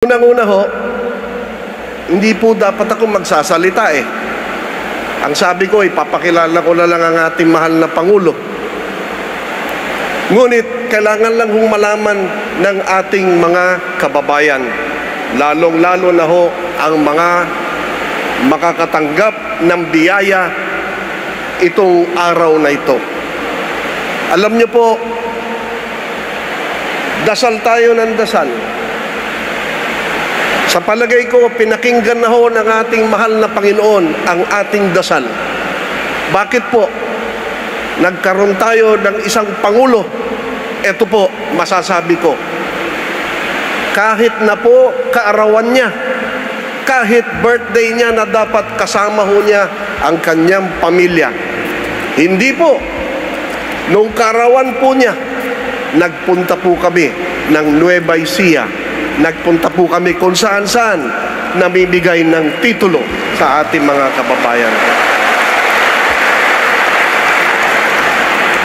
Unang-una ho, hindi po dapat ako magsasalita eh. Ang sabi ko, ipapakilala ko na lang ang ating mahal na Pangulo. Ngunit, kailangan lang hong malaman ng ating mga kababayan, lalong-lalo na ho ang mga makakatanggap ng biyaya itong araw na ito. Alam niyo po, dasal tayo ng dasal. Sa palagay ko, pinakinggan na ho ng ating mahal na Panginoon ang ating dasal. Bakit po? Nagkaroon tayo ng isang Pangulo. Ito po, masasabi ko. Kahit na po kaarawan niya, kahit birthday niya na dapat kasama ho niya ang kanyang pamilya. Hindi po. Nung kaarawan po niya, nagpunta po kami ng Nueva Ecija. Nagpunta po kami kung saan-saan namimigay ng titulo sa ating mga kababayan.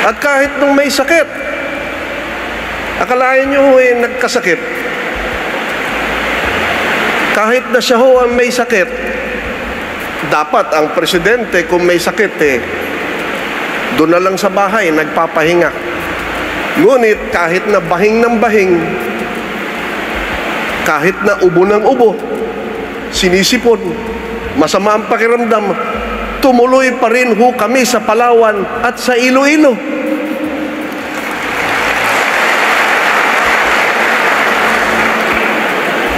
At kahit nung may sakit, akalain nyo ho nagkasakit. Kahit na siya ho ang may sakit, dapat ang presidente kung may sakit doon na lang sa bahay, nagpapahinga. Ngunit kahit na bahing ng bahing, kahit na ubo ng ubo, sinisipon, masama ang pakiramdam, tumuloy pa rin ho kami sa Palawan at sa Iloilo.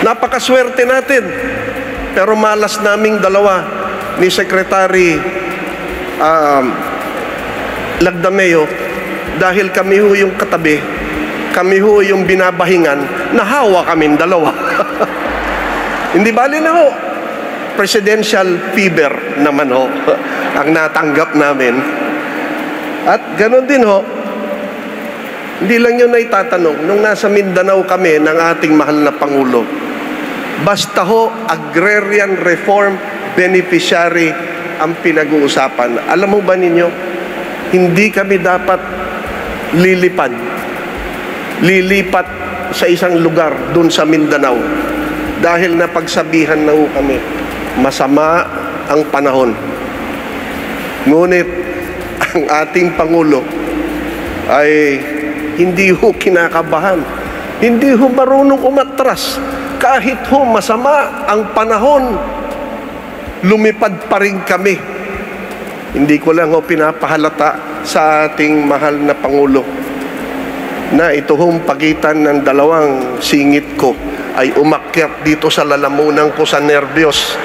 Napakaswerte natin. Pero malas naming dalawa ni Secretary Lagdameo, dahil kami ho yung katabi, kami ho yung binabahingan, nahawa kaming dalawa. Hindi bali na ho. Presidential fever naman ho ang natanggap namin. At ganoon din ho, hindi lang yun na itatanong, nung nasa Mindanao kami ng ating mahal na Pangulo, basta ho, agrarian reform beneficiary ang pinag-uusapan. Alam mo ba ninyo, hindi kami dapat lilipat sa isang lugar dun sa Mindanao dahil napagsabihan na ho kami, masama ang panahon. Ngunit ang ating Pangulo ay hindi ho kinakabahan, hindi ho marunong umatras. Kahit ho masama ang panahon, lumipad pa rin kami. Hindi ko lang ho pinapahalata sa ating mahal na Pangulo na ito hong pagitan ng dalawang singit ko ay umakyat dito sa lalamunan ko sa nervyos.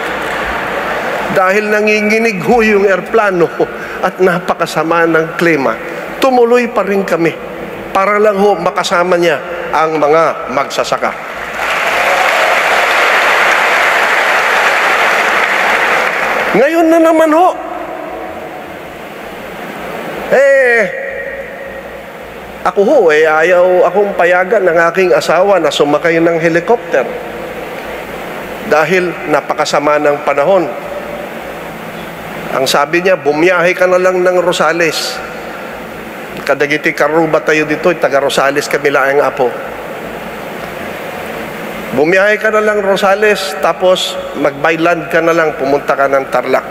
Dahil nanginginig ho yung airplano at napakasama ng klima, tumuloy pa rin kami para lang ho makasama niya ang mga magsasaka. Ngayon na naman ho, ako ho, ayaw akong payagan ng aking asawa na sumakay ng helicopter dahil napakasama ng panahon. Ang sabi niya, bumiyahe ka na lang ng Rosales. Kadagiti karuba tayo dito, taga Rosales kami lang ang apo. Bumiyahe ka na lang Rosales, tapos mag-byland ka na lang, pumunta ka ng Tarlac.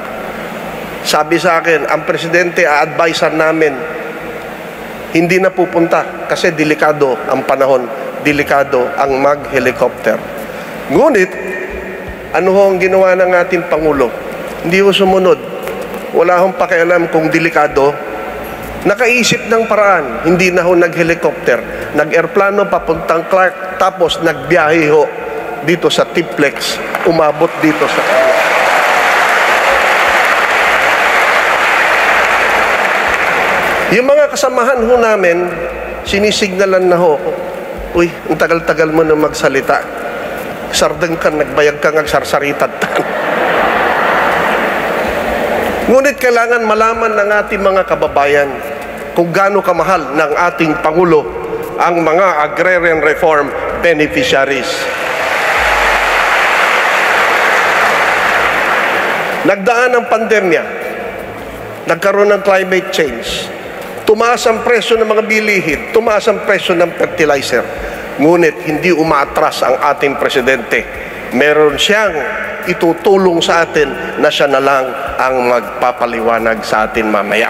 Sabi sa akin, ang presidente, a-advisean namin, hindi na pupunta kasi delikado ang panahon, delikado ang mag-helicopter. Ngunit, ano ho ang ginawa ng ating Pangulo? Hindi ho sumunod. Wala hong pakialam kung delikado. Nakaisip ng paraan, hindi na ho nag-helicopter. Nag-airplano papuntang Clark, tapos nagbiyahe ho dito sa Tiplex, umabot dito sa yung mga kasamahan ho namin, sinisignalan na ho, uy, ang tagal-tagal mo na magsalita. Sardeng ka, nagbayag ka ng sarsaritat. Ngunit kailangan malaman ng ating mga kababayan kung gaano kamahal ng ating Pangulo ang mga agrarian reform beneficiaries. Nagdaan ang pandemya, nagkaroon ng climate change, tumaas ang presyo ng mga bilihin, tumaas ang presyo ng fertilizer. Ngunit hindi umaatras ang ating presidente. Meron siyang itutulong sa atin na siya na lang ang magpapaliwanag sa atin mamaya.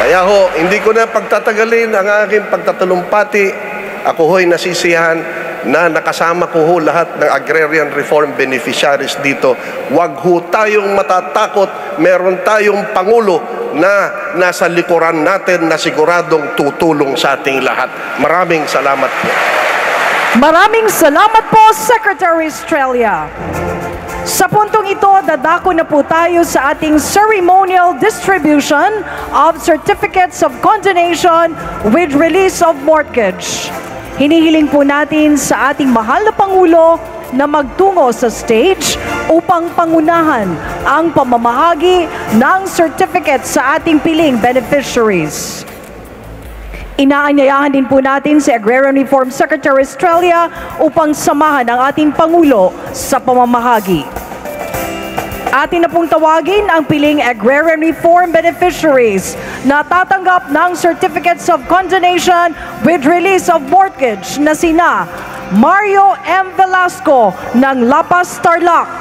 Kaya ho, hindi ko na pagtatagalin ang aking pagtatalumpati. Ako ho'y nasisiyahan na nakasama ko ho lahat ng agrarian reform beneficiaries dito. Huwag ho tayong matatakot. Meron tayong Pangulo na nasa likuran natin na siguradong tutulong sa ating lahat. Maraming salamat po. Maraming salamat po, Secretary Estrella. Sa puntong ito, dadako na po tayo sa ating ceremonial distribution of certificates of condonation with release of mortgage. Hinihiling po natin sa ating mahal na Pangulo na magtungo sa stage upang pangunahan ang pamamahagi ng certificate sa ating piling beneficiaries. Inaanyayahan din po natin si Agrarian Reform Secretary Estrella upang samahan ang ating Pangulo sa pamamahagi. Atin na pong tawagin ang piling Agrarian Reform beneficiaries na tatanggap ng certificates of condonation with release of mortgage na sina Mario M. Velasco ng Lapas, Tarlac,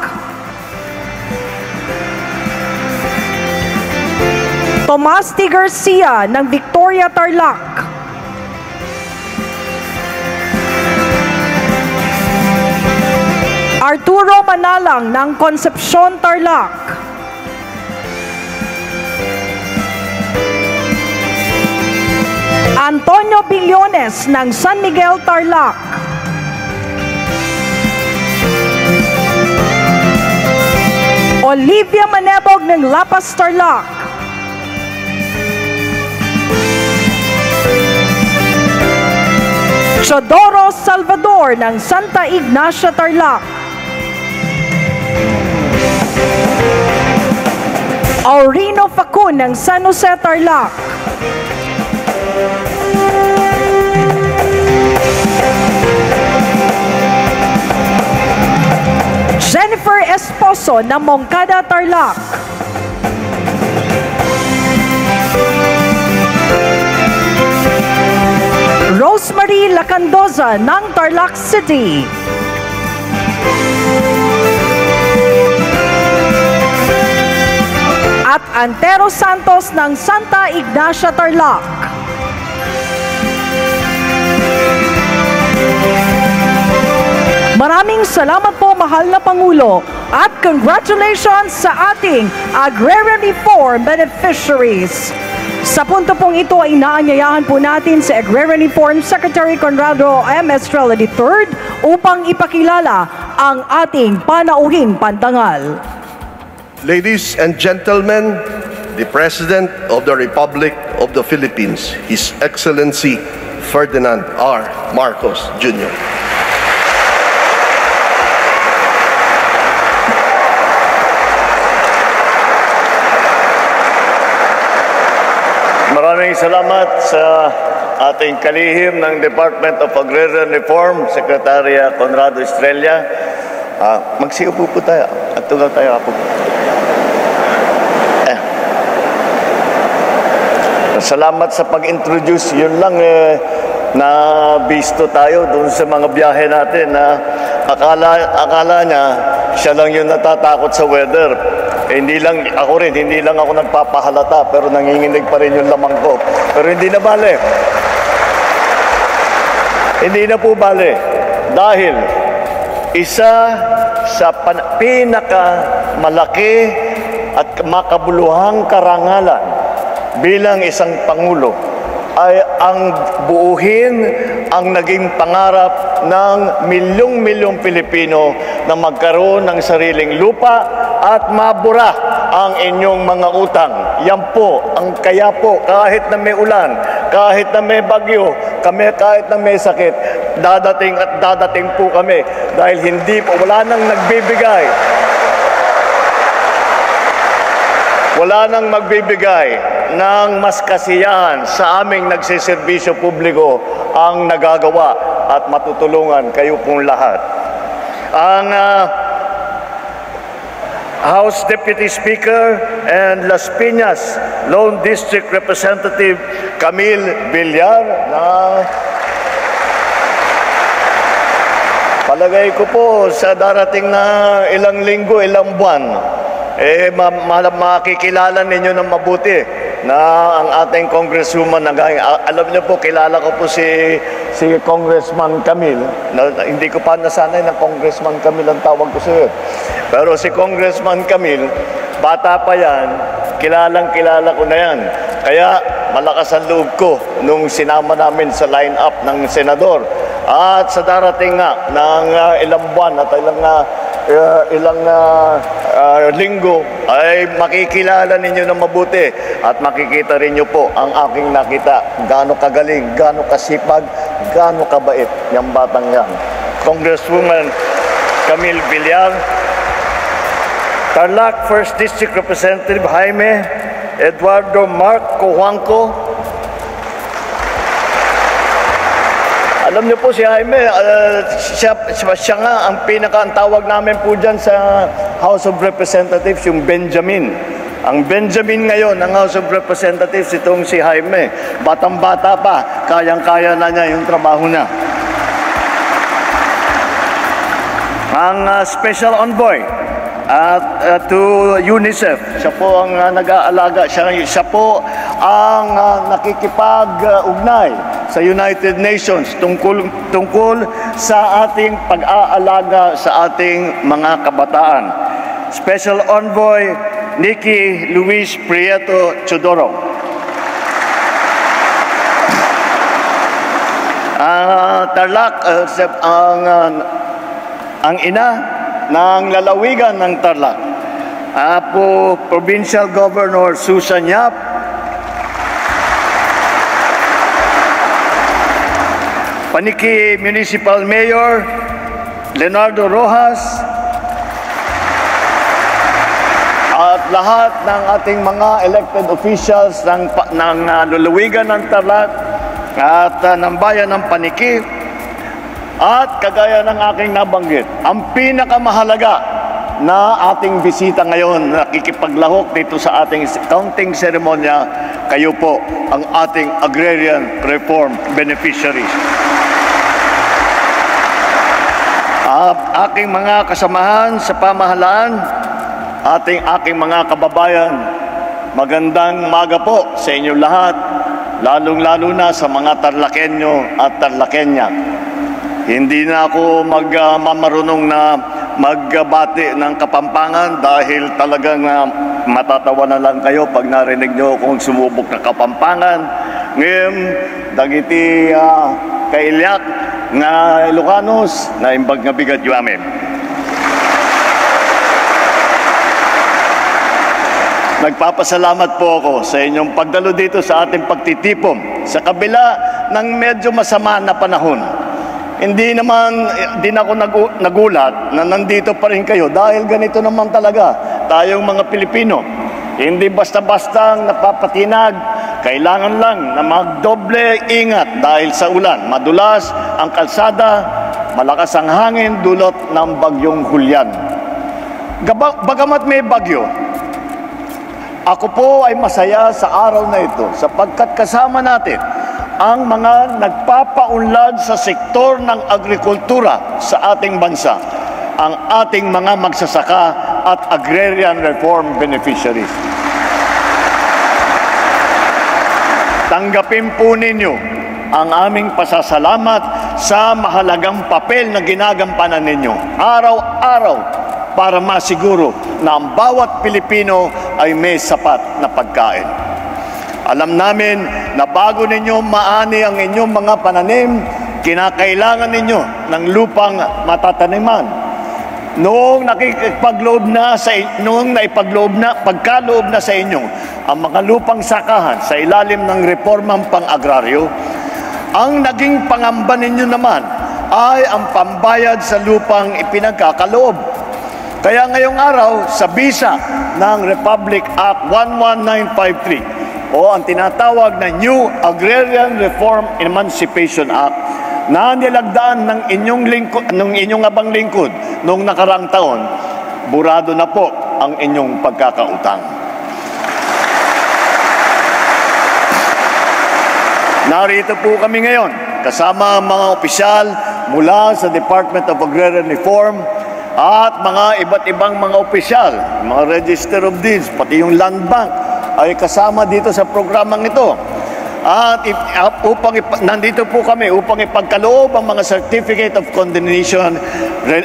Tomas T. Garcia ng Victoria, Tarlac, Arturo Manalang ng Concepcion, Tarlac, Antonio Billones ng San Miguel, Tarlac, Olivia Manebog ng Lapas, Tarlac, Chodoro Salvador ng Santa Ignacia, Tarlac, Aurino Facun ng San Jose, Tarlac, Jennifer Esposo ng Moncada, Tarlac, Rosemary Lacandoza ng Tarlac City, at Antero Santos ng Santa Ignacia, Tarlac. Maraming salamat po, mahal na Pangulo, at congratulations sa ating Agrarian Reform beneficiaries. Sa punto pong ito ay inaanyayahan po natin si Agrarian Reform Secretary Conrado M. Estrella III upang ipakilala ang ating panauhing pandangal. Ladies and gentlemen, the President of the Republic of the Philippines, His Excellency Ferdinand R. Marcos Jr. Maraming salamat sa ating kalihim ng Department of Agrarian Reform, Secretary Conrado Estrella. Magsiupo po tayo at tugaw tayo ako. Salamat sa pag-introduce. Yun lang na bisto tayo doon sa mga biyahe natin na akala niya siya lang yung natatakot sa weather. Hindi lang ako rin, hindi lang ako nagpapahalata pero nanginginig pa rin yung lamang ko. Pero hindi na bale. Hindi na po bale. Dahil isa sa pinakamalaki at makabuluhang karangalan bilang isang Pangulo ay ang buuhin ang naging pangarap ng milyong-milyong Pilipino na magkaroon ng sariling lupa at mabura ang inyong mga utang. Yan po, ang kaya po, kahit na may ulan, kahit na may bagyo, kahit na may sakit, dadating at dadating po kami dahil hindi po, wala nang nagbibigay. Wala nang magbibigay ng mas kasiyahan sa aming nagsiservisyo publiko ang nagagawa at matutulungan kayo pong lahat. House Deputy Speaker and Las Piñas Lone District Representative Camille Villar na palagay ko po sa darating na ilang linggo, ilang buwan, makikilala ninyo ng mabuti na ang ating congresswoman, alam niyo po, kilala ko po si Congressman Camille. Hindi ko pa nasanay na Congressman Camille ang tawag ko siya. Pero si Congressman Camille, bata pa yan, kilala ko na yan. Kaya malakas ang loob ko nung sinama namin sa line-up ng senador. At sa darating nga ng ilang buwan at ilang linggo ay makikilala ninyo ng mabuti at makikita rin nyo po ang aking nakita. Gaano kagaling, gaano kasipag, gaano kabait yung batang yan. Congresswoman Camille Villar, Tarlac 1st District Representative Jaime Eduardo Mark Cojuangco. Alam niyo po si Jaime, siya nga ang pinaka-tawag namin po dyan sa House of Representatives, yung Benjamin. Ang Benjamin ngayon ng House of Representatives, itong si Jaime. Batang-bata pa, kayang-kaya na niya yung trabaho na. Ang Special Envoy to UNICEF, siya po ang nag-aalaga, siya po ang nakikipag-ugnay sa United Nations tungkol sa ating pag-aalaga sa ating mga kabataan. Special Envoy Nikki Luis Prieto Chodoro. Tarlac, ang ina ng lalawigan ng Tarlac, po Provincial Governor Susan Yap, Paniki Municipal Mayor Leonardo Rojas, at lahat ng ating mga elected officials ng lalawigan ng Tarlac at ng bayan ng Paniki. At kagaya ng aking nabanggit, ang pinakamahalaga na ating bisita ngayon, nakikipaglahok dito sa ating counting seremonya, kayo po ang ating agrarian reform beneficiaries. Aking mga kasamahan sa pamahalaan, aking mga kababayan, magandang umaga po sa inyo lahat, lalong-lalo na sa mga Tarlakenyo at Tarlakenya. Hindi na ako marunong na magbati ng Kapampangan dahil talagang matatawa na lang kayo pag narinig nyo kung sumubok na Kapampangan. Ngayon, dagiti kailyak nga Ilocanos na imbag nga bigat yu amin. Nagpapasalamat po ako sa inyong pagdalo dito sa ating pagtitipon sa kabila ng medyo masama na panahon. Hindi ako nagulat na nandito pa rin kayo dahil ganito naman talaga tayong mga Pilipino. Hindi basta-bastang napapatinag, kailangan lang na magdoble ingat dahil sa ulan. Madulas ang kalsada, malakas ang hangin dulot ng bagyong Julian. Bagamat may bagyo, ako po ay masaya sa araw na ito sapagkat kasama natin ang mga nagpapaunlad sa sektor ng agrikultura sa ating bansa, ang ating mga magsasaka at agrarian reform beneficiaries. Tanggapin po ninyo ang aming pasasalamat sa mahalagang papel na ginagampanan ninyo araw-araw para masiguro na ang bawat Pilipino ay may sapat na pagkain. Alam namin na bago ninyo maani ang inyong mga pananim, kinakailangan ninyo ng lupang matataniman. Noong pagkaloob na sa inyo ang mga lupang sakahan sa ilalim ng reformang pang-agraryo, ang naging pangamba ninyo naman ay ang pambayad sa lupang ipinagkakaloob. Kaya ngayong araw, sa bisa ng Republic Act 11953, o ang tinatawag na New Agrarian Reform Emancipation Act na nilagdaan ng inyong abang lingkod noong nakaraang taon, burado na po ang inyong pagkakautang. Narito po kami ngayon kasama ang mga opisyal mula sa Department of Agrarian Reform at mga iba't ibang mga opisyal, mga Register of Deeds, pati yung Land Bank ay kasama dito sa programang ito. At nandito po kami upang ipagkaloob ang mga Certificate of Condemnation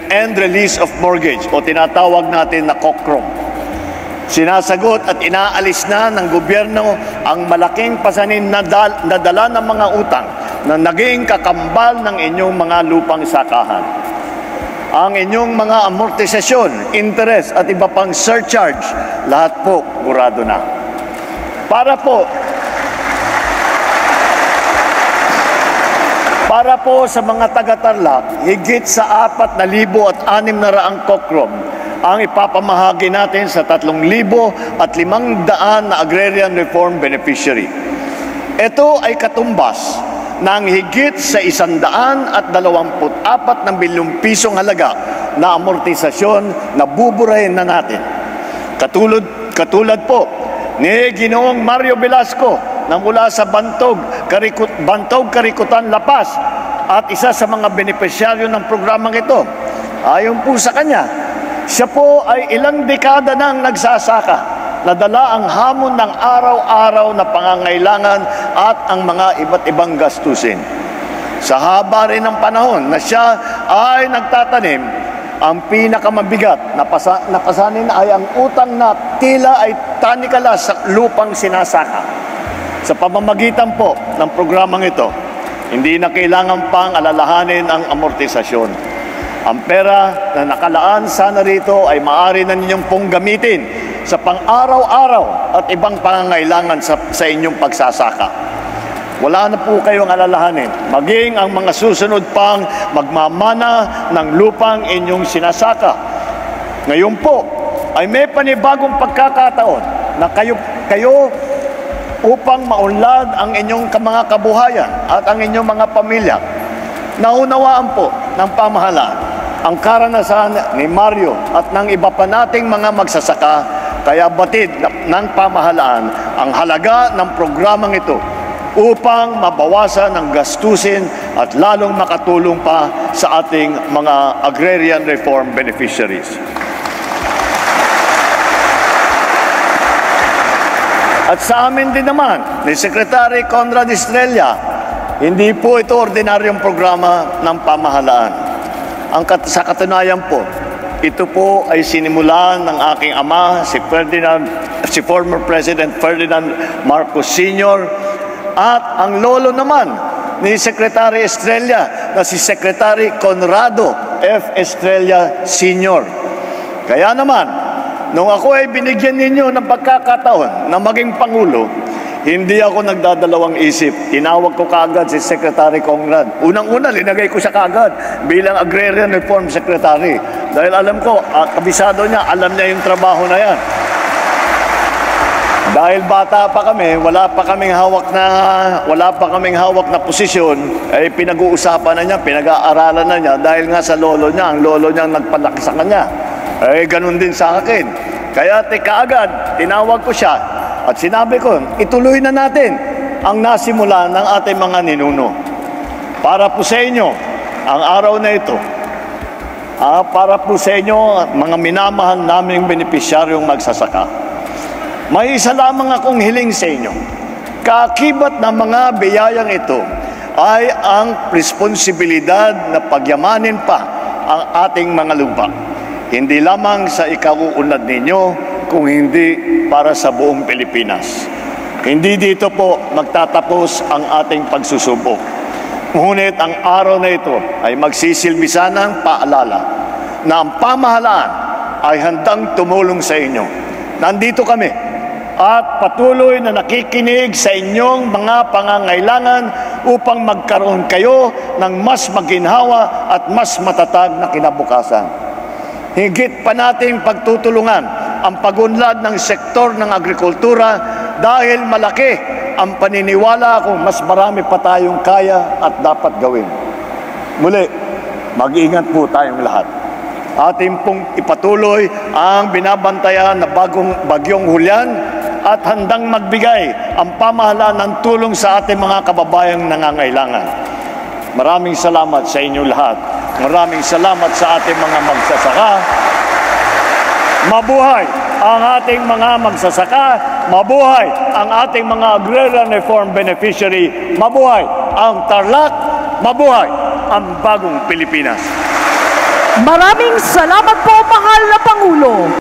and Release of Mortgage o tinatawag natin na COCROM. Sinasagot at inaalis na ng gobyerno ang malaking pasanin na dala ng mga utang na naging kakambal ng inyong mga lupang sakahan. Ang inyong mga amortisasyon, interest at iba pang surcharge, lahat po burado na. Para po sa mga taga-Tarlac, higit sa 4,600 COCROM ang ipapamahagi natin sa 3,500 na agrarian reform beneficiary. Ito ay katumbas ng higit sa 124 bilyong pisong halaga na amortisasyon na buburahin na natin. Katulad po ni Ginoong Mario Velasco na mula sa Bantog, Karikutan, Lapas at isa sa mga benepisyaryo ng programang ito. Ayon po sa kanya, siya po ay ilang dekada nang nagsasaka na dala ang hamon ng araw-araw na pangangailangan at ang mga iba't ibang gastusin. Sa haba rin ng panahon na siya ay nagtatanim, ang pinakamabigat na pasanin ay ang utang na tila ay tanikala sa lupang sinasaka. Sa pamamagitan po ng programang ito, hindi na kailangan pang alalahanin ang amortisasyon. Ang pera na nakalaan sana rito ay maaari na ninyong pong gamitin sa pang-araw-araw at ibang pangangailangan sa inyong pagsasaka. Wala na po kayong alalahanin, maging ang mga susunod pang magmamana ng lupang inyong sinasaka. Ngayon po ay may panibagong pagkakataon na kayo upang maunlad ang inyong mga kabuhayan at ang inyong mga pamilya. Naunawaan po ng pamahalaan ang karanasan ni Mario at ng iba pa nating mga magsasaka, kaya batid ng pamahalaan ang halaga ng programang ito upang mabawasan ang gastusin at lalong makatulong pa sa ating mga agrarian reform beneficiaries. At sa amin din naman, ni Secretary Conrad Estrella, hindi po ito ordinaryong programa ng pamahalaan. Sa katunayan po, ito po ay sinimulan ng aking ama, si former President Ferdinand Marcos Sr. At ang lolo naman ni Secretary Estrella na si Secretary Conrado F. Estrella Sr. Kaya naman, nung ako ay binigyan ninyo ng pagkakataon na maging Pangulo, hindi ako nagdadalawang isip. Tinawag ko kaagad si Secretary Conrad. Unang-una, linagay ko siya kaagad bilang Agrarian Reform Secretary. Dahil alam ko, kabisado niya, alam niya yung trabaho na yan. Dahil bata pa kami, wala pa kaming hawak na posisyon, ay pinag-uusapan na niya, pinag-aaralan na niya dahil nga sa lolo niya, ang lolo niya nagpalaki sa kanya. Ganun din sa akin. Kaya kaagad, tinawag ko siya. At sinabi ko, ituloy na natin ang nasimula ng ating mga ninuno. Para po sa inyo, ang araw na ito, para po sa inyo, mga minamahal naming benepisyaryong magsasaka. May isa lamang akong hiling sa inyo. Kaakibat ng mga biyayang ito ay ang responsibilidad na pagyamanin pa ang ating mga lupa. Hindi lamang sa ikauunlad ninyo, kung hindi para sa buong Pilipinas. Hindi dito po magtatapos ang ating pagsusubok. Ngunit ang araw na ito ay magsisilbi sanang paalala na ang pamahalaan ay handang tumulong sa inyo. Nandito kami at patuloy na nakikinig sa inyong mga pangangailangan upang magkaroon kayo ng mas maginhawa at mas matatag na kinabukasan. Higit pa nating pagtutulungan ang pagunlad ng sektor ng agrikultura dahil malaki ang paniniwala kung mas marami pa tayong kaya at dapat gawin. Muli, mag-ingat po tayong lahat. Ating pong ipatuloy ang binabantayan na bagyong Julian at handang magbigay ang pamahalaan ng tulong sa ating mga kababayang nangangailangan. Maraming salamat sa inyo lahat. Maraming salamat sa ating mga magsasaka. Mabuhay ang ating mga magsasaka. Mabuhay ang ating mga agrarian reform beneficiary. Mabuhay ang Tarlac. Mabuhay ang bagong Pilipinas. Maraming salamat po, mahal na Pangulo.